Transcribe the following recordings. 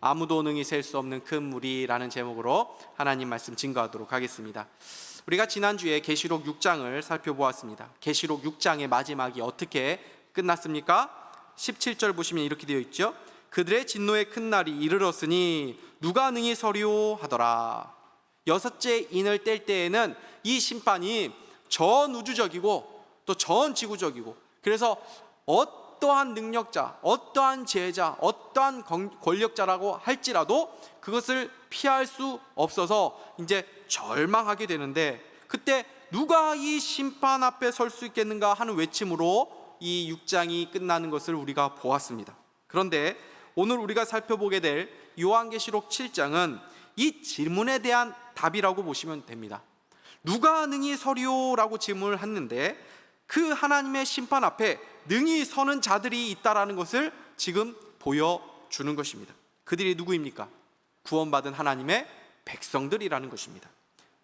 아무도 능히 셀 수 없는 큰 무리라는 제목으로 하나님 말씀 증거하도록 하겠습니다. 우리가 지난주에 계시록 6장을 살펴보았습니다. 계시록 6장의 마지막이 어떻게 끝났습니까? 17절 보시면 이렇게 되어 있죠. 그들의 진노의 큰 날이 이르렀으니 누가 능히 서리오 하더라. 여섯째 인을 뗄 때에는 이 심판이 전 우주적이고 또 전 지구적이고, 그래서 어떠한 능력자, 어떠한 지혜자, 어떠한 권력자라고 할지라도 그것을 피할 수 없어서 이제 절망하게 되는데, 그때 누가 이 심판 앞에 설 수 있겠는가 하는 외침으로 이 6장이 끝나는 것을 우리가 보았습니다. 그런데 오늘 우리가 살펴보게 될 요한계시록 7장은 이 질문에 대한 답이라고 보시면 됩니다. 누가 능히 서리오라고 질문을 했는데 그 하나님의 심판 앞에 능히 서는 자들이 있다라는 것을 지금 보여주는 것입니다. 그들이 누구입니까? 구원받은 하나님의 백성들이라는 것입니다.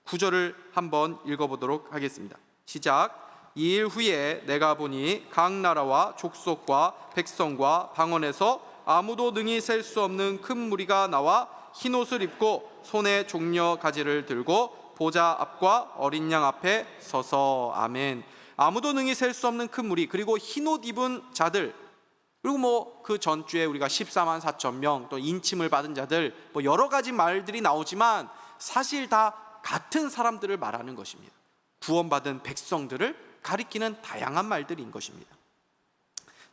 9절을 한번 읽어보도록 하겠습니다. 시작. 이 일 후에 내가 보니 각 나라와 족속과 백성과 방언에서 아무도 능히 셀 수 없는 큰 무리가 나와 흰옷을 입고 손에 종려 가지를 들고 보좌 앞과 어린 양 앞에 서서. 아멘. 아무도 능히 셀 수 없는 큰 무리, 그리고 흰옷 입은 자들, 그리고 그 전주에 우리가 14만 4천 명, 또 인침을 받은 자들, 여러 가지 말들이 나오지만 사실 다 같은 사람들을 말하는 것입니다. 구원받은 백성들을 가리키는 다양한 말들인 것입니다.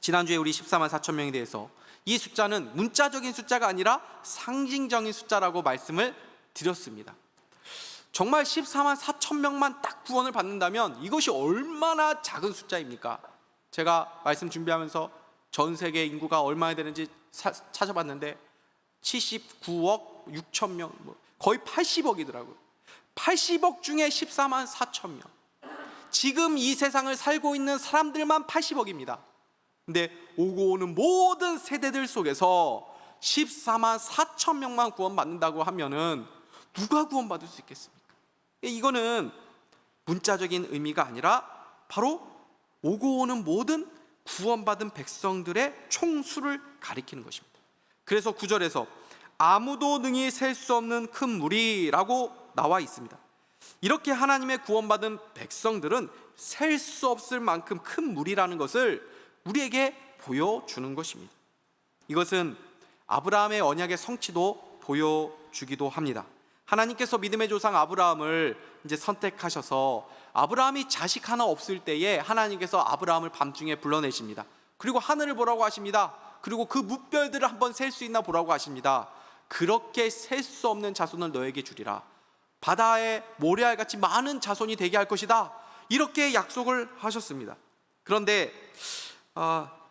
지난주에 우리 14만 4천 명에 대해서 이 숫자는 문자적인 숫자가 아니라 상징적인 숫자라고 말씀을 드렸습니다. 정말 14만 4천 명만 딱 구원을 받는다면 이것이 얼마나 작은 숫자입니까? 제가 말씀 준비하면서 전 세계 인구가 얼마나 되는지 찾아봤는데 79억 6천 명, 거의 80억이더라고요. 80억 중에 14만 4천 명. 지금 이 세상을 살고 있는 사람들만 80억입니다. 근데 오고 오는 모든 세대들 속에서 14만 4천 명만 구원받는다고 하면은 누가 구원받을 수 있겠습니까? 이거는 문자적인 의미가 아니라 바로 오고 오는 모든 구원받은 백성들의 총수를 가리키는 것입니다. 그래서 9절에서 아무도 능히 셀 수 없는 큰 무리라고 나와 있습니다. 이렇게 하나님의 구원받은 백성들은 셀 수 없을 만큼 큰 무리라는 것을 우리에게 보여주는 것입니다. 이것은 아브라함의 언약의 성취도 보여주기도 합니다. 하나님께서 믿음의 조상 아브라함을 이제 선택하셔서 아브라함이 자식 하나 없을 때에 하나님께서 아브라함을 밤중에 불러내십니다. 그리고 하늘을 보라고 하십니다. 그리고 그 무별들을 한번 셀 수 있나 보라고 하십니다. 그렇게 셀 수 없는 자손을 너에게 주리라. 바다의 모래알 같이 많은 자손이 되게 할 것이다. 이렇게 약속을 하셨습니다. 그런데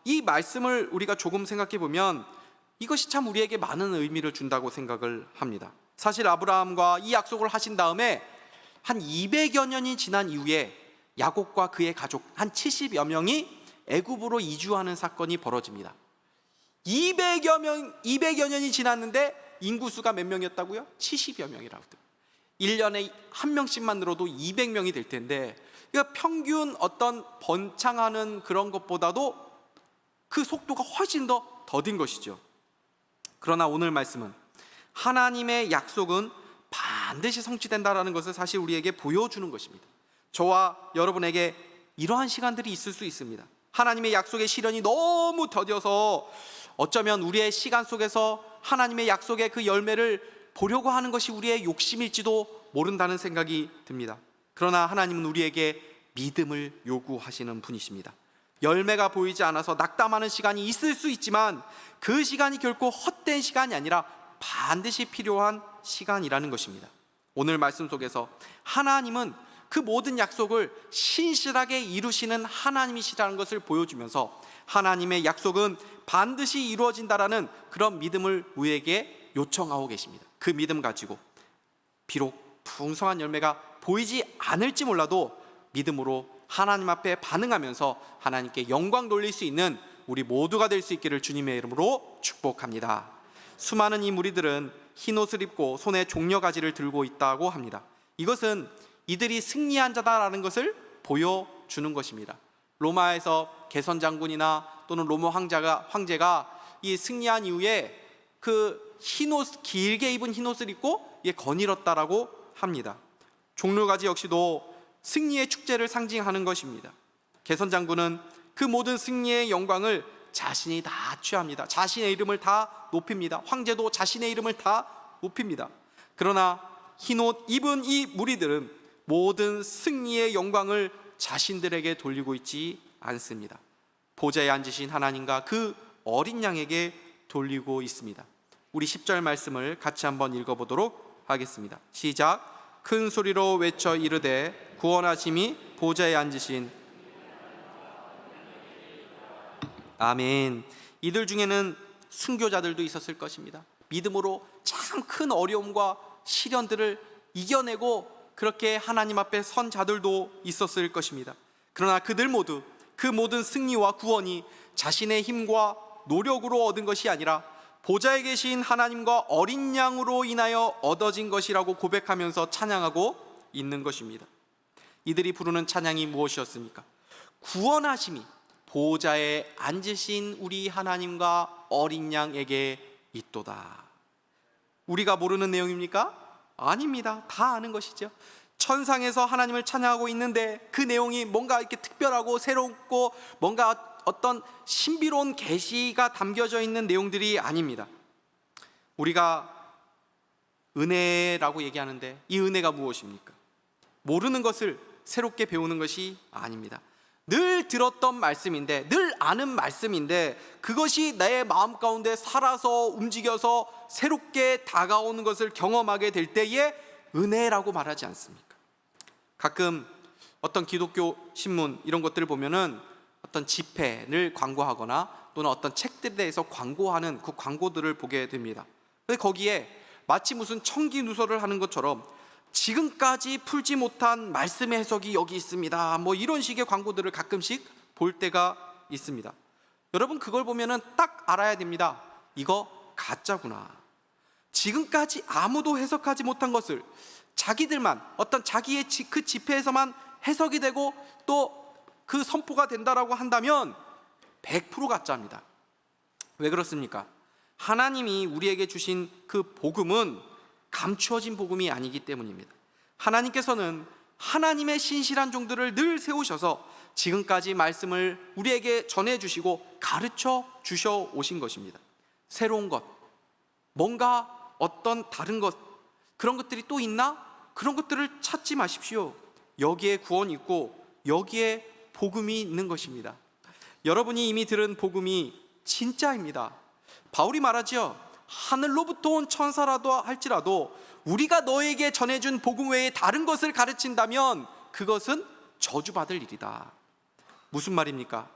이 말씀을 우리가 조금 생각해 보면 이것이 참 우리에게 많은 의미를 준다고 생각을 합니다. 사실 아브라함과 이 약속을 하신 다음에 한 200여 년이 지난 이후에 야곱과 그의 가족 한 70여 명이 애굽으로 이주하는 사건이 벌어집니다. 200여 년이 지났는데 인구수가 몇 명이었다고요? 70여 명이라고. 1년에 한 명씩만 늘어도 200명이 될 텐데, 그러니까 평균 어떤 번창하는 그런 것보다도 그 속도가 훨씬 더 더딘 것이죠. 그러나 오늘 말씀은 하나님의 약속은 반드시 성취된다라는 것을 사실 우리에게 보여주는 것입니다. 저와 여러분에게 이러한 시간들이 있을 수 있습니다. 하나님의 약속의 실현이 너무 더뎌서 어쩌면 우리의 시간 속에서 하나님의 약속의 그 열매를 보려고 하는 것이 우리의 욕심일지도 모른다는 생각이 듭니다. 그러나 하나님은 우리에게 믿음을 요구하시는 분이십니다. 열매가 보이지 않아서 낙담하는 시간이 있을 수 있지만 그 시간이 결코 헛된 시간이 아니라 반드시 필요한 시간이라는 것입니다. 오늘 말씀 속에서 하나님은 그 모든 약속을 신실하게 이루시는 하나님이시라는 것을 보여주면서 하나님의 약속은 반드시 이루어진다라는 그런 믿음을 우리에게 요청하고 계십니다. 그 믿음 가지고 비록 풍성한 열매가 보이지 않을지 몰라도 믿음으로 하나님 앞에 반응하면서 하나님께 영광 돌릴 수 있는 우리 모두가 될 수 있기를 주님의 이름으로 축복합니다. 수많은 이 무리들은 흰옷을 입고 손에 종려가지를 들고 있다고 합니다. 이것은 이들이 승리한 자다라는 것을 보여주는 것입니다. 로마에서 개선 장군이나 또는 로마 황제가 이 승리한 이후에 그 흰옷, 길게 입은 흰옷을 입고 거닐었다라고 합니다. 종려가지 역시도 승리의 축제를 상징하는 것입니다. 개선장군은 그 모든 승리의 영광을 자신이 다 취합니다. 자신의 이름을 다 높입니다. 황제도 자신의 이름을 다 높입니다. 그러나 흰옷 입은 이 무리들은 모든 승리의 영광을 자신들에게 돌리고 있지 않습니다. 보좌에 앉으신 하나님과 그 어린 양에게 돌리고 있습니다. 우리 10절 말씀을 같이 한번 읽어보도록 하겠습니다. 시작. 큰 소리로 외쳐 이르되 구원하심이 보좌에 앉으신 아멘. 이들 중에는 순교자들도 있었을 것입니다. 믿음으로 참 큰 어려움과 시련들을 이겨내고 그렇게 하나님 앞에 선 자들도 있었을 것입니다. 그러나 그들 모두 그 모든 승리와 구원이 자신의 힘과 노력으로 얻은 것이 아니라 보좌에 계신 하나님과 어린 양으로 인하여 얻어진 것이라고 고백하면서 찬양하고 있는 것입니다. 이들이 부르는 찬양이 무엇이었습니까? 구원하심이 보좌에 앉으신 우리 하나님과 어린 양에게 있도다. 우리가 모르는 내용입니까? 아닙니다. 다 아는 것이죠. 천상에서 하나님을 찬양하고 있는데 그 내용이 뭔가 이렇게 특별하고 새롭고 뭔가 어떤 신비로운 계시가 담겨져 있는 내용들이 아닙니다. 우리가 은혜라고 얘기하는데 이 은혜가 무엇입니까? 모르는 것을 새롭게 배우는 것이 아닙니다. 늘 들었던 말씀인데, 늘 아는 말씀인데 그것이 내 마음 가운데 살아서 움직여서 새롭게 다가오는 것을 경험하게 될 때에 은혜라고 말하지 않습니까? 가끔 어떤 기독교 신문 이런 것들을 보면은 어떤 집회를 광고하거나 또는 어떤 책들에 대해서 광고하는 그 광고들을 보게 됩니다. 근데 거기에 마치 무슨 청기누설을 하는 것처럼 지금까지 풀지 못한 말씀의 해석이 여기 있습니다, 뭐 이런 식의 광고들을 가끔씩 볼 때가 있습니다. 여러분, 그걸 보면은 딱 알아야 됩니다. 이거 가짜구나. 지금까지 아무도 해석하지 못한 것을 자기들만 어떤 자기의 그 집회에서만 해석이 되고 또 그 선포가 된다라고 한다면 100% 가짜입니다. 왜 그렇습니까? 하나님이 우리에게 주신 그 복음은 감추어진 복음이 아니기 때문입니다. 하나님께서는 하나님의 신실한 종들을 늘 세우셔서 지금까지 말씀을 우리에게 전해주시고 가르쳐 주셔 오신 것입니다. 새로운 것, 뭔가 어떤 다른 것, 그런 것들이 또 있나? 그런 것들을 찾지 마십시오. 여기에 구원이 있고 여기에 복음이 있는 것입니다. 여러분이 이미 들은 복음이 진짜입니다. 바울이 말하죠. 하늘로부터 온 천사라도 할지라도 우리가 너에게 전해준 복음 외에 다른 것을 가르친다면 그것은 저주받을 일이다. 무슨 말입니까?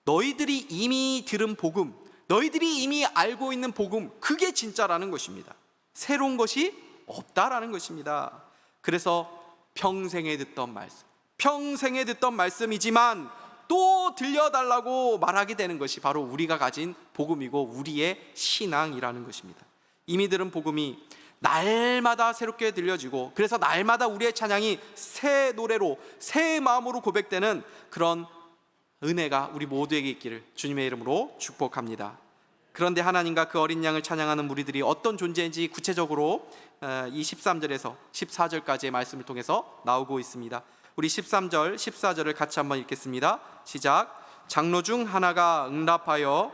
너희들이 이미 들은 복음, 너희들이 이미 알고 있는 복음, 그게 진짜라는 것입니다. 새로운 것이 없다라는 것입니다. 그래서 평생에 듣던 말씀, 평생에 듣던 말씀이지만 또 들려달라고 말하게 되는 것이 바로 우리가 가진 복음이고 우리의 신앙이라는 것입니다. 이미 들은 복음이 날마다 새롭게 들려지고 그래서 날마다 우리의 찬양이 새 노래로 새 마음으로 고백되는 그런 은혜가 우리 모두에게 있기를 주님의 이름으로 축복합니다. 그런데 하나님과 그 어린 양을 찬양하는 무리들이 어떤 존재인지 구체적으로 이 13절에서 14절까지의 말씀을 통해서 나오고 있습니다. 우리 13절, 14절을 같이 한번 읽겠습니다. 시작. 장로 중 하나가 응답하여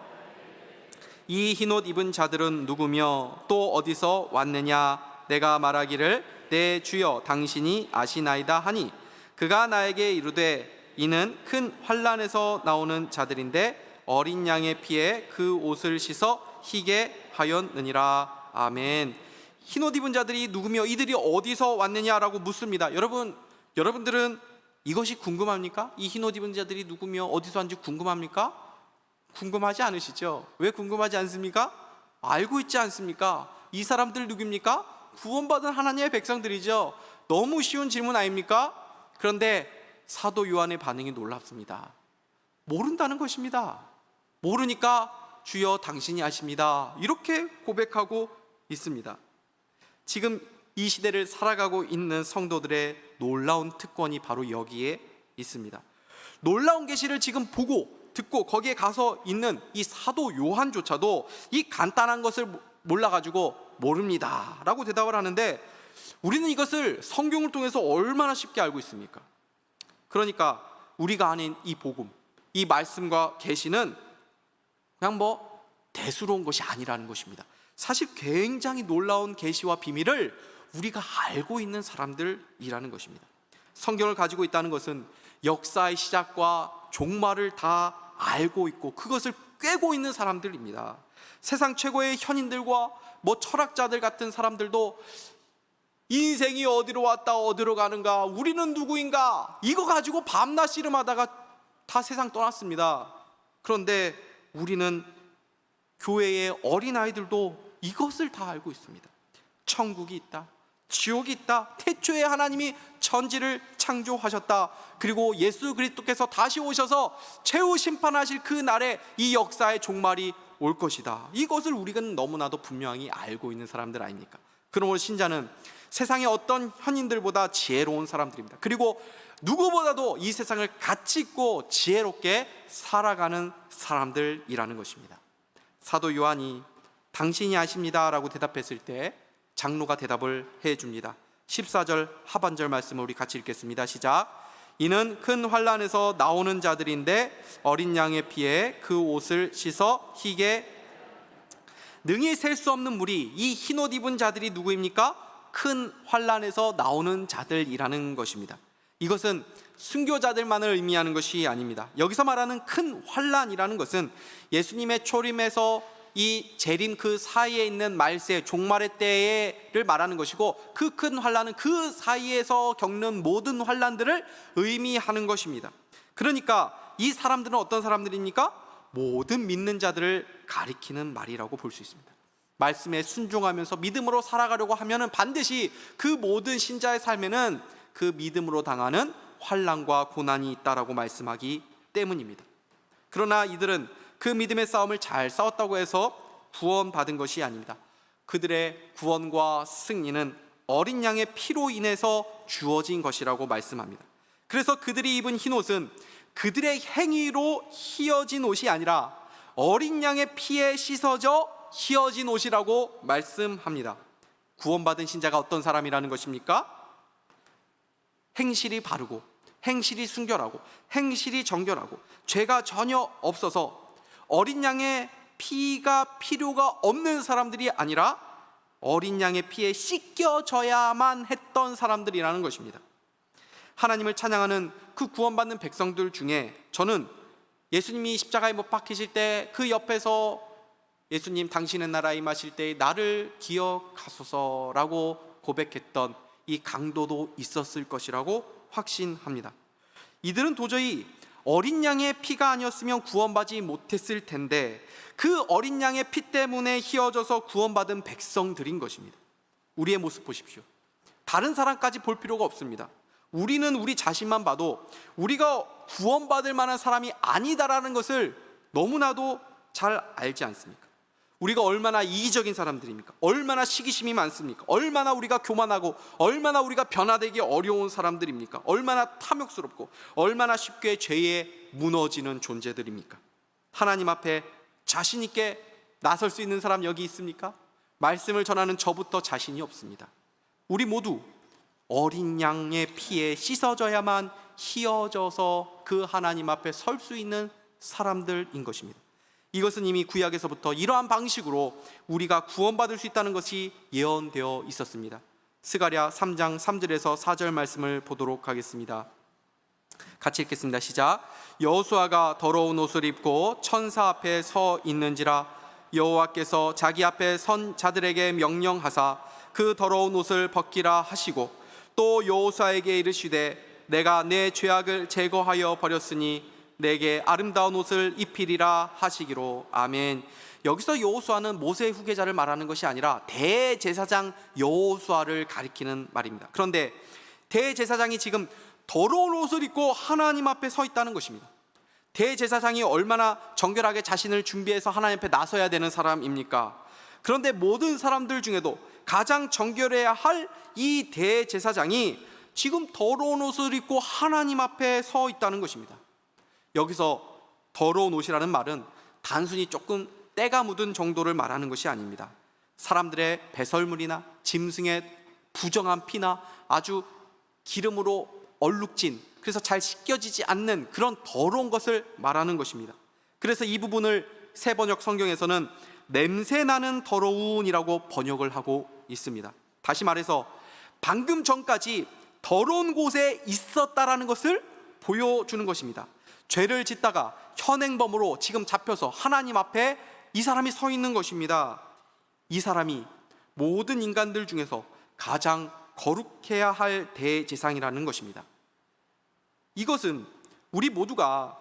이 흰옷 입은 자들은 누구며 또 어디서 왔느냐? 내가 말하기를 내 주여 당신이 아시나이다 하니 그가 나에게 이르되 이는 큰 환난에서 나오는 자들인데 어린 양의 피에 그 옷을 씻어 희게 하였느니라. 아멘. 흰옷 입은 자들이 누구며 이들이 어디서 왔느냐라고 묻습니다. 여러분들은 이것이 궁금합니까? 이 흰옷 입은 자들이 누구며 어디서 왔는지 궁금합니까? 궁금하지 않으시죠? 왜 궁금하지 않습니까? 알고 있지 않습니까? 이 사람들 누굽니까? 구원받은 하나님의 백성들이죠. 너무 쉬운 질문 아닙니까? 그런데 사도 요한의 반응이 놀랍습니다. 모른다는 것입니다. 모르니까 주여 당신이 아십니다, 이렇게 고백하고 있습니다. 지금 이 시대를 살아가고 있는 성도들의 놀라운 특권이 바로 여기에 있습니다. 놀라운 계시를 지금 보고 듣고 거기에 가서 있는 이 사도 요한조차도 이 간단한 것을 몰라가지고 모릅니다 라고 대답을 하는데, 우리는 이것을 성경을 통해서 얼마나 쉽게 알고 있습니까? 그러니까 우리가 아는 이 복음, 이 말씀과 계시는 그냥 대수로운 것이 아니라는 것입니다. 사실 굉장히 놀라운 계시와 비밀을 우리가 알고 있는 사람들이라는 것입니다. 성경을 가지고 있다는 것은 역사의 시작과 종말을 다 알고 있고 그것을 꿰고 있는 사람들입니다. 세상 최고의 현인들과 철학자들 같은 사람들도 인생이 어디로 왔다 어디로 가는가, 우리는 누구인가, 이거 가지고 밤낮 씨름하다가 다 세상 떠났습니다. 그런데 우리는 교회의 어린아이들도 이것을 다 알고 있습니다. 천국이 있다, 지옥이 있다, 태초에 하나님이 천지를 창조하셨다, 그리고 예수 그리스도께서 다시 오셔서 최후 심판하실 그 날에 이 역사의 종말이 올 것이다. 이것을 우리는 너무나도 분명히 알고 있는 사람들 아닙니까? 그러므로 신자는 세상의 어떤 현인들보다 지혜로운 사람들입니다. 그리고 누구보다도 이 세상을 가치 있고 지혜롭게 살아가는 사람들이라는 것입니다. 사도 요한이 당신이 아십니다 라고 대답했을 때 장로가 대답을 해줍니다. 14절 하반절 말씀을 우리 같이 읽겠습니다. 시작. 이는 큰 환난에서 나오는 자들인데 어린 양의 피에 그 옷을 씻어 희게 능히 셀 수 없는 무리, 이 흰옷 입은 자들이 누구입니까? 큰 환난에서 나오는 자들이라는 것입니다. 이것은 순교자들만을 의미하는 것이 아닙니다. 여기서 말하는 큰 환난이라는 것은 예수님의 초림에서 이 재림 그 사이에 있는 말세 종말의 때를 말하는 것이고, 그 큰 환난은 그 사이에서 겪는 모든 환난들을 의미하는 것입니다. 그러니까 이 사람들은 어떤 사람들입니까? 모든 믿는 자들을 가리키는 말이라고 볼 수 있습니다. 말씀에 순종하면서 믿음으로 살아가려고 하면은 반드시 그 모든 신자의 삶에는 그 믿음으로 당하는 환난과 고난이 있다라고 말씀하기 때문입니다. 그러나 이들은 그 믿음의 싸움을 잘 싸웠다고 해서 구원받은 것이 아닙니다. 그들의 구원과 승리는 어린 양의 피로 인해서 주어진 것이라고 말씀합니다. 그래서 그들이 입은 흰옷은 그들의 행위로 휘어진 옷이 아니라 어린 양의 피에 씻어져 휘어진 옷이라고 말씀합니다. 구원받은 신자가 어떤 사람이라는 것입니까? 행실이 바르고 행실이 순결하고 행실이 정결하고 죄가 전혀 없어서 어린 양의 피가 필요가 없는 사람들이 아니라 어린 양의 피에 씻겨져야만 했던 사람들이라는 것입니다. 하나님을 찬양하는 그 구원받는 백성들 중에 저는 예수님이 십자가에 못 박히실 때 그 옆에서 예수님 당신의 나라에 임하실 때 나를 기억하소서라고 고백했던 이 강도도 있었을 것이라고 확신합니다. 이들은 도저히 어린 양의 피가 아니었으면 구원받지 못했을 텐데 그 어린 양의 피 때문에 휘어져서 구원받은 백성들인 것입니다. 우리의 모습 보십시오. 다른 사람까지 볼 필요가 없습니다. 우리는 우리 자신만 봐도 우리가 구원받을 만한 사람이 아니다라는 것을 너무나도 잘 알지 않습니까? 우리가 얼마나 이기적인 사람들입니까? 얼마나 시기심이 많습니까? 얼마나 우리가 교만하고 얼마나 우리가 변화되기 어려운 사람들입니까? 얼마나 탐욕스럽고 얼마나 쉽게 죄에 무너지는 존재들입니까? 하나님 앞에 자신 있게 나설 수 있는 사람 여기 있습니까? 말씀을 전하는 저부터 자신이 없습니다. 우리 모두 어린 양의 피에 씻어져야만 휘어져서 그 하나님 앞에 설 수 있는 사람들인 것입니다. 이것은 이미 구약에서부터 이러한 방식으로 우리가 구원받을 수 있다는 것이 예언되어 있었습니다. 스가랴 3장 3절에서 4절 말씀을 보도록 하겠습니다. 같이 읽겠습니다. 시작. 여호수아가 더러운 옷을 입고 천사 앞에 서 있는지라 여호와께서 자기 앞에 선 자들에게 명령하사 그 더러운 옷을 벗기라 하시고 또 여호수아에게 이르시되 내가 내 죄악을 제거하여 버렸으니 내게 아름다운 옷을 입히리라 하시기로. 아멘. 여기서 여호수아는 모세의 후계자를 말하는 것이 아니라 대제사장 여호수아를 가리키는 말입니다. 그런데 대제사장이 지금 더러운 옷을 입고 하나님 앞에 서 있다는 것입니다. 대제사장이 얼마나 정결하게 자신을 준비해서 하나님 앞에 나서야 되는 사람입니까? 그런데 모든 사람들 중에도 가장 정결해야 할 이 대제사장이 지금 더러운 옷을 입고 하나님 앞에 서 있다는 것입니다. 여기서 더러운 옷이라는 말은 단순히 조금 때가 묻은 정도를 말하는 것이 아닙니다. 사람들의 배설물이나 짐승의 부정한 피나 아주 기름으로 얼룩진, 그래서 잘 씻겨지지 않는 그런 더러운 것을 말하는 것입니다. 그래서 이 부분을 새 번역 성경에서는 냄새나는 더러운이라고 번역을 하고 있습니다. 다시 말해서 방금 전까지 더러운 곳에 있었다라는 것을 보여주는 것입니다. 죄를 짓다가 현행범으로 지금 잡혀서 하나님 앞에 이 사람이 서 있는 것입니다. 이 사람이 모든 인간들 중에서 가장 거룩해야 할 대제사장이라는 것입니다. 이것은 우리 모두가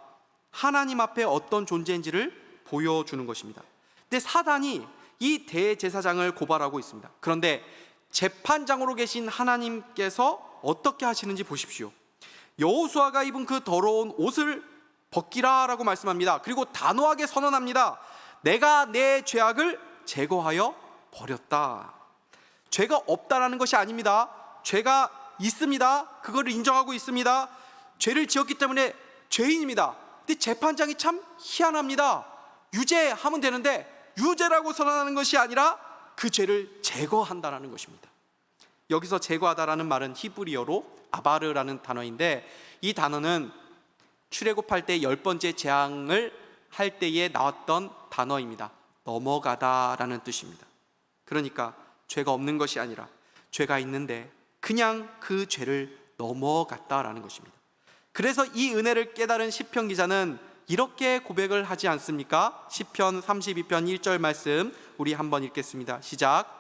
하나님 앞에 어떤 존재인지를 보여주는 것입니다. 근데 사단이 이 대제사장을 고발하고 있습니다. 그런데 재판장으로 계신 하나님께서 어떻게 하시는지 보십시오. 여호수아가 입은 그 더러운 옷을 벗기라라고 말씀합니다. 그리고 단호하게 선언합니다. 내가 내 죄악을 제거하여 버렸다. 죄가 없다라는 것이 아닙니다. 죄가 있습니다. 그거를 인정하고 있습니다. 죄를 지었기 때문에 죄인입니다. 근데 재판장이 참 희한합니다. 유죄하면 되는데 유죄라고 선언하는 것이 아니라 그 죄를 제거한다라는 것입니다. 여기서 제거하다라는 말은 히브리어로 아바르라는 단어인데, 이 단어는 출애굽할 때 10번째 재앙을 할 때에 나왔던 단어입니다. 넘어가다라는 뜻입니다. 그러니까 죄가 없는 것이 아니라 죄가 있는데 그냥 그 죄를 넘어갔다라는 것입니다. 그래서 이 은혜를 깨달은 시편 기자는 이렇게 고백을 하지 않습니까? 시편 32편 1절 말씀 우리 한번 읽겠습니다. 시작.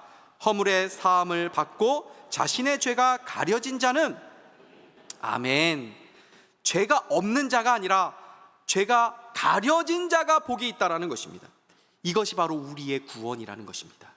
허물의 사함을 받고 자신의 죄가 가려진 자는, 아멘, 죄가 없는 자가 아니라 죄가 가려진 자가 복이 있다라는 것입니다. 이것이 바로 우리의 구원이라는 것입니다.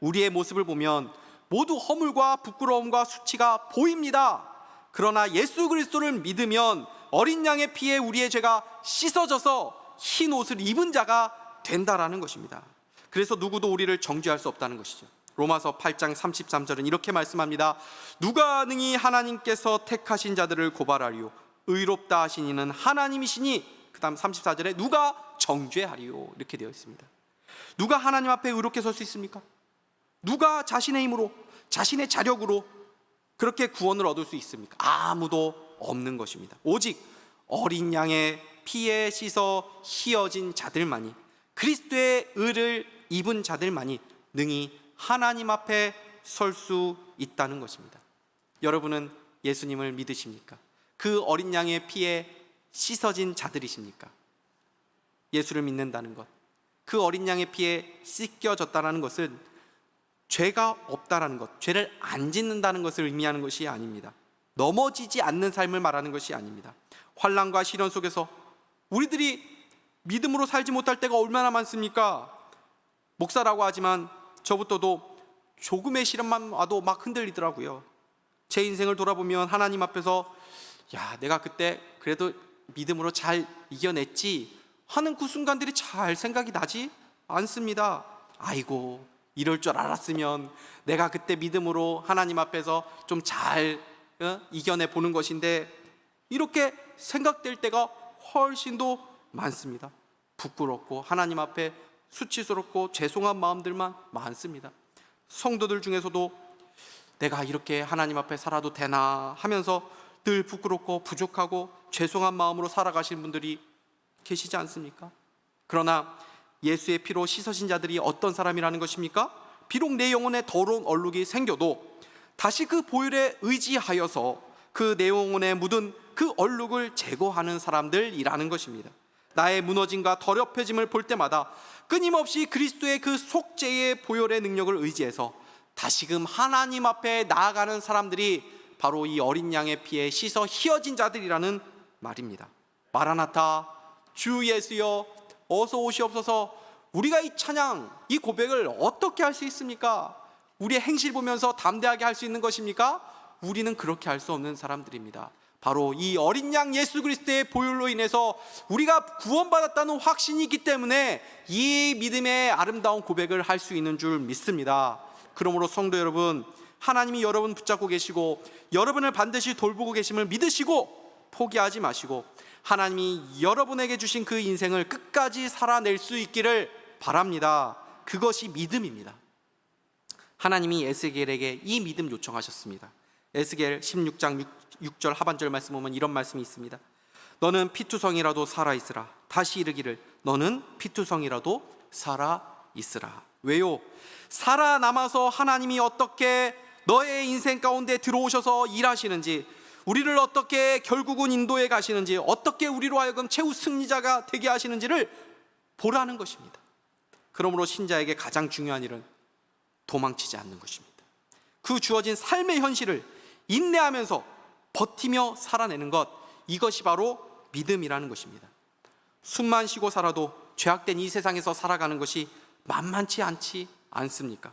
우리의 모습을 보면 모두 허물과 부끄러움과 수치가 보입니다. 그러나 예수 그리스도를 믿으면 어린 양의 피에 우리의 죄가 씻어져서 흰 옷을 입은 자가 된다라는 것입니다. 그래서 누구도 우리를 정죄할 수 없다는 것이죠. 로마서 8장 33절은 이렇게 말씀합니다. 누가 능히 하나님께서 택하신 자들을 고발하리요, 의롭다 하신 이는 하나님이시니. 그 다음 34절에 누가 정죄하리요, 이렇게 되어 있습니다. 누가 하나님 앞에 의롭게 설 수 있습니까? 누가 자신의 힘으로, 자신의 자력으로 그렇게 구원을 얻을 수 있습니까? 아무도 없는 것입니다. 오직 어린 양의 피에 씻어 희어진 자들만이, 그리스도의 의를 입은 자들만이 능히 하나님 앞에 설 수 있다는 것입니다. 여러분은 예수님을 믿으십니까? 그 어린 양의 피에 씻어진 자들이십니까? 예수를 믿는다는 것, 그 어린 양의 피에 씻겨졌다는 것은 죄가 없다라는 것, 죄를 안 짓는다는 것을 의미하는 것이 아닙니다. 넘어지지 않는 삶을 말하는 것이 아닙니다. 환난과 시련 속에서 우리들이 믿음으로 살지 못할 때가 얼마나 많습니까? 목사라고 하지만 저부터도 조금의 시련만 와도 막 흔들리더라고요. 제 인생을 돌아보면 하나님 앞에서 야, 내가 그때 그래도 믿음으로 잘 이겨냈지 하는 그 순간들이 잘 생각이 나지 않습니다. 아이고, 이럴 줄 알았으면 내가 그때 믿음으로 하나님 앞에서 좀 잘 이겨내 보는 것인데, 이렇게 생각될 때가 훨씬 더 많습니다. 부끄럽고 하나님 앞에 수치스럽고 죄송한 마음들만 많습니다. 성도들 중에서도 내가 이렇게 하나님 앞에 살아도 되나 하면서 늘 부끄럽고 부족하고 죄송한 마음으로 살아가시는 분들이 계시지 않습니까? 그러나 예수의 피로 씻어진 자들이 어떤 사람이라는 것입니까? 비록 내 영혼에 더러운 얼룩이 생겨도 다시 그 보혈에 의지하여서 그 내 영혼에 묻은 그 얼룩을 제거하는 사람들이라는 것입니다. 나의 무너짐과 더럽혀짐을 볼 때마다 끊임없이 그리스도의 그 속죄의 보혈의 능력을 의지해서 다시금 하나님 앞에 나아가는 사람들이 바로 이 어린 양의 피에 씻어 희어진 자들이라는 말입니다. 마라나타, 주 예수여 어서 오시옵소서. 우리가 이 찬양, 이 고백을 어떻게 할 수 있습니까? 우리의 행실 보면서 담대하게 할 수 있는 것입니까? 우리는 그렇게 할 수 없는 사람들입니다. 바로 이 어린 양 예수 그리스도의 보혈로 인해서 우리가 구원받았다는 확신이 있기 때문에 이 믿음의 아름다운 고백을 할 수 있는 줄 믿습니다. 그러므로 성도 여러분, 하나님이 여러분 붙잡고 계시고 여러분을 반드시 돌보고 계심을 믿으시고 포기하지 마시고 하나님이 여러분에게 주신 그 인생을 끝까지 살아낼 수 있기를 바랍니다. 그것이 믿음입니다. 하나님이 에스겔에게 이 믿음 요청하셨습니다. 에스겔 16장 6절 하반절 말씀 보면 이런 말씀이 있습니다. 너는 피투성이라도 살아있으라. 다시 이르기를 너는 피투성이라도 살아있으라. 왜요? 살아남아서 하나님이 어떻게 너의 인생 가운데 들어오셔서 일하시는지, 우리를 어떻게 결국은 인도해 가시는지, 어떻게 우리로 하여금 최후 승리자가 되게 하시는지를 보라는 것입니다. 그러므로 신자에게 가장 중요한 일은 도망치지 않는 것입니다. 그 주어진 삶의 현실을 인내하면서 버티며 살아내는 것, 이것이 바로 믿음이라는 것입니다. 숨만 쉬고 살아도 죄악된 이 세상에서 살아가는 것이 만만치 않지 않습니까?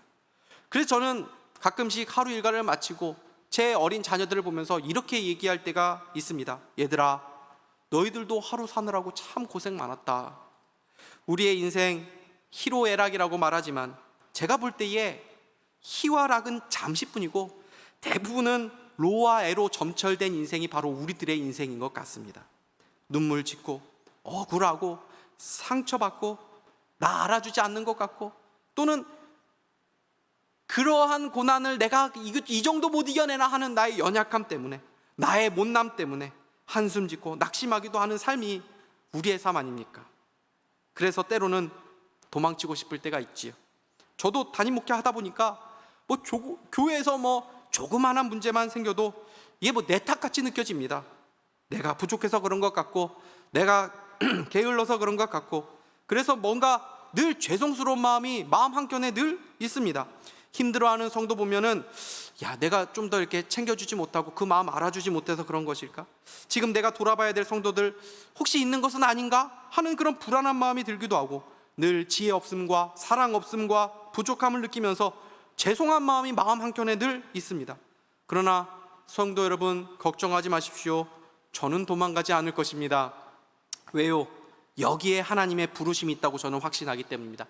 그래서 저는 가끔씩 하루 일과를 마치고 제 어린 자녀들을 보면서 이렇게 얘기할 때가 있습니다. 얘들아, 너희들도 하루 사느라고 참 고생 많았다. 우리의 인생 희로애락이라고 말하지만 제가 볼 때에 희와 락은 잠시뿐이고 대부분은 로와 애로 점철된 인생이 바로 우리들의 인생인 것 같습니다. 눈물 짓고 억울하고 상처받고 나 알아주지 않는 것 같고, 또는 그러한 고난을 내가 이 정도 못 이겨내나 하는 나의 연약함 때문에, 나의 못남 때문에 한숨 짓고 낙심하기도 하는 삶이 우리의 삶 아닙니까? 그래서 때로는 도망치고 싶을 때가 있지요. 저도 담임 목회 하다 보니까 교회에서 조그마한 문제만 생겨도 이게 내 탓같이 느껴집니다. 내가 부족해서 그런 것 같고, 내가 게을러서 그런 것 같고, 그래서 뭔가 늘 죄송스러운 마음이 마음 한켠에 늘 있습니다. 힘들어하는 성도 보면은 내가 좀 더 이렇게 챙겨주지 못하고 그 마음 알아주지 못해서 그런 것일까? 지금 내가 돌아봐야 될 성도들 혹시 있는 것은 아닌가 하는 그런 불안한 마음이 들기도 하고, 늘 지혜 없음과 사랑 없음과 부족함을 느끼면서 죄송한 마음이 마음 한켠에 늘 있습니다. 그러나 성도 여러분, 걱정하지 마십시오. 저는 도망가지 않을 것입니다. 왜요? 여기에 하나님의 부르심이 있다고 저는 확신하기 때문입니다.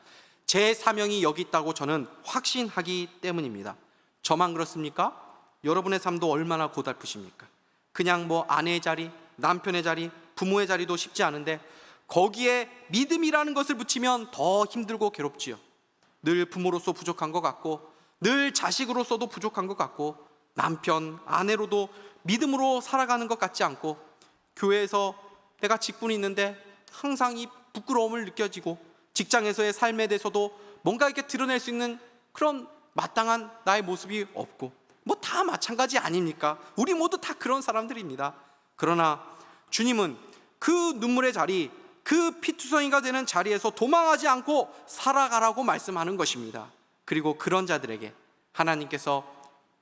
제 사명이 여기 있다고 저는 확신하기 때문입니다. 저만 그렇습니까? 여러분의 삶도 얼마나 고달프십니까? 그냥 아내의 자리, 남편의 자리, 부모의 자리도 쉽지 않은데 거기에 믿음이라는 것을 붙이면 더 힘들고 괴롭지요. 늘 부모로서 부족한 것 같고, 늘 자식으로서도 부족한 것 같고, 남편, 아내로도 믿음으로 살아가는 것 같지 않고, 교회에서 내가 직분이 있는데 항상 이 부끄러움을 느껴지고, 직장에서의 삶에 대해서도 뭔가 이렇게 드러낼 수 있는 그런 마땅한 나의 모습이 없고, 다 마찬가지 아닙니까? 우리 모두 다 그런 사람들입니다. 그러나 주님은 그 눈물의 자리, 그 피투성이가 되는 자리에서 도망하지 않고 살아가라고 말씀하는 것입니다. 그리고 그런 자들에게 하나님께서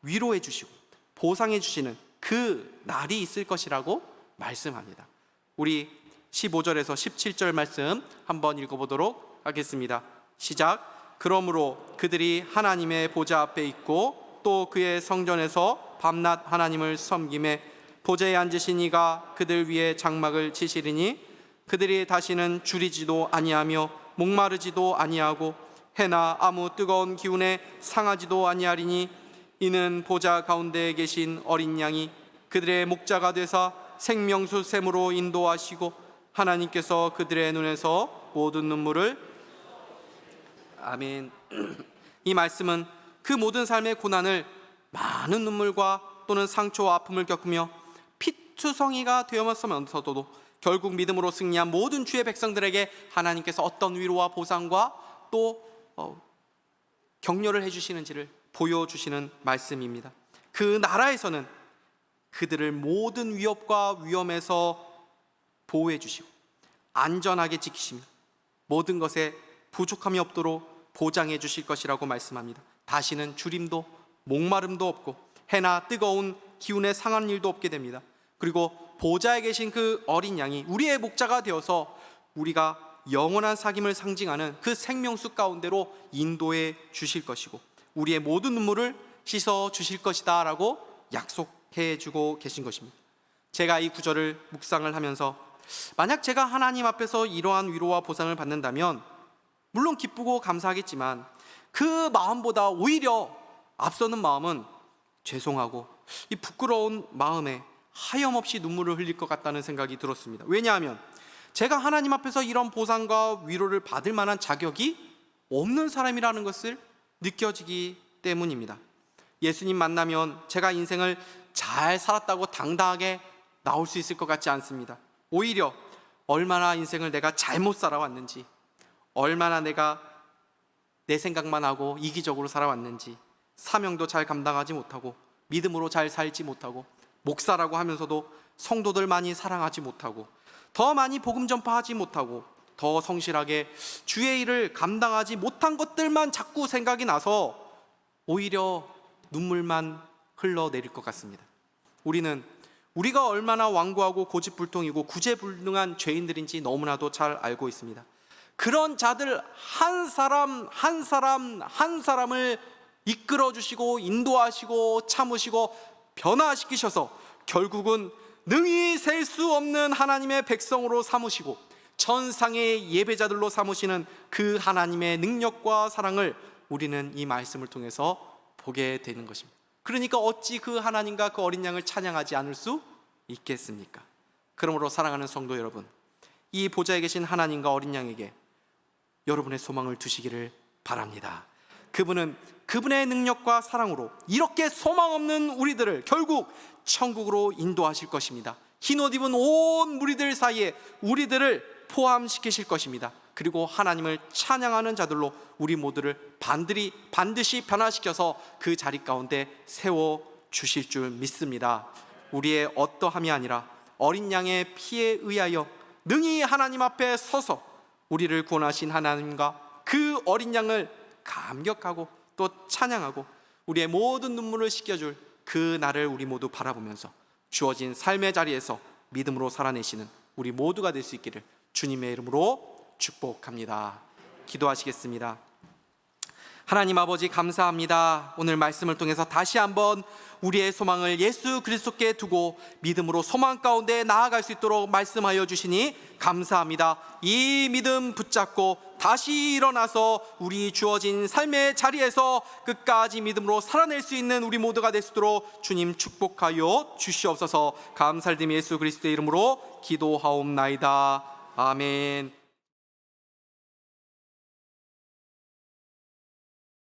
위로해 주시고 보상해 주시는 그 날이 있을 것이라고 말씀합니다. 우리 15절에서 17절 말씀 한번 읽어보도록 하겠습니다. 시작. 그러므로 그들이 하나님의 보좌 앞에 있고 또 그의 성전에서 밤낮 하나님을 섬김에 보좌에 앉으신 이가 그들 위에 장막을 치시리니 그들이 다시는 줄이지도 아니하며 목마르지도 아니하고 해나 아무 뜨거운 기운에 상하지도 아니하리니 이는 보좌 가운데에 계신 어린 양이 그들의 목자가 되사 생명수 샘으로 인도하시고 하나님께서 그들의 눈에서 모든 눈물을 아멘. 이 말씀은 그 모든 삶의 고난을 많은 눈물과 또는 상처와 아픔을 겪으며 피투성이가 되어서면서도 결국 믿음으로 승리한 모든 주의 백성들에게 하나님께서 어떤 위로와 보상과 또 격려를 해주시는지를 보여주시는 말씀입니다. 그 나라에서는 그들을 모든 위협과 위험에서 보호해 주시고 안전하게 지키시며 모든 것에 부족함이 없도록 보장해 주실 것이라고 말씀합니다. 다시는 주림도 목마름도 없고 해나 뜨거운 기운에 상한 일도 없게 됩니다. 그리고 보좌에 계신 그 어린 양이 우리의 목자가 되어서 우리가 영원한 사귐을 상징하는 그 생명수 가운데로 인도해 주실 것이고 우리의 모든 눈물을 씻어 주실 것이다 라고 약속해 주고 계신 것입니다. 제가 이 구절을 묵상을 하면서 만약 제가 하나님 앞에서 이러한 위로와 보상을 받는다면 물론 기쁘고 감사하겠지만 그 마음보다 오히려 앞서는 마음은 죄송하고 이 부끄러운 마음에 하염없이 눈물을 흘릴 것 같다는 생각이 들었습니다. 왜냐하면 제가 하나님 앞에서 이런 보상과 위로를 받을 만한 자격이 없는 사람이라는 것을 느껴지기 때문입니다. 예수님 만나면 제가 인생을 잘 살았다고 당당하게 나올 수 있을 것 같지 않습니다. 오히려 얼마나 인생을 내가 잘못 살아왔는지, 얼마나 내가 내 생각만 하고 이기적으로 살아왔는지, 사명도 잘 감당하지 못하고 믿음으로 잘 살지 못하고 목사라고 하면서도 성도들 많이 사랑하지 못하고 더 많이 복음 전파하지 못하고 더 성실하게 주의 일을 감당하지 못한 것들만 자꾸 생각이 나서 오히려 눈물만 흘러내릴 것 같습니다. 우리가 얼마나 완고하고 고집불통이고 구제불능한 죄인들인지 너무나도 잘 알고 있습니다. 그런 자들 한 사람 한 사람을 이끌어 주시고 인도하시고 참으시고 변화시키셔서 결국은 능히 셀 수 없는 하나님의 백성으로 삼으시고 천상의 예배자들로 삼으시는 그 하나님의 능력과 사랑을 우리는 이 말씀을 통해서 보게 되는 것입니다. 그러니까 어찌 그 하나님과 그 어린 양을 찬양하지 않을 수 있겠습니까? 그러므로 사랑하는 성도 여러분, 이 보좌에 계신 하나님과 어린 양에게 여러분의 소망을 두시기를 바랍니다. 그분은 그분의 능력과 사랑으로 이렇게 소망 없는 우리들을 결국 천국으로 인도하실 것입니다. 흰옷 입은 온 무리들 사이에 우리들을 포함시키실 것입니다. 그리고 하나님을 찬양하는 자들로 우리 모두를 반드시 변화시켜서 그 자리 가운데 세워주실 줄 믿습니다. 우리의 어떠함이 아니라 어린 양의 피에 의하여 능히 하나님 앞에 서서 우리를 구원하신 하나님과 그 어린 양을 감격하고 또 찬양하고 우리의 모든 눈물을 씻겨줄 그 날을 우리 모두 바라보면서 주어진 삶의 자리에서 믿음으로 살아내시는 우리 모두가 될 수 있기를 주님의 이름으로 축복합니다. 기도하시겠습니다. 하나님 아버지 감사합니다. 오늘 말씀을 통해서 다시 한번 우리의 소망을 예수 그리스도께 두고 믿음으로 소망 가운데 나아갈 수 있도록 말씀하여 주시니 감사합니다. 이 믿음 붙잡고 다시 일어나서 우리 주어진 삶의 자리에서 끝까지 믿음으로 살아낼 수 있는 우리 모두가 될 수 있도록 주님 축복하여 주시옵소서. 감사드리며 예수 그리스도의 이름으로 기도하옵나이다. 아멘.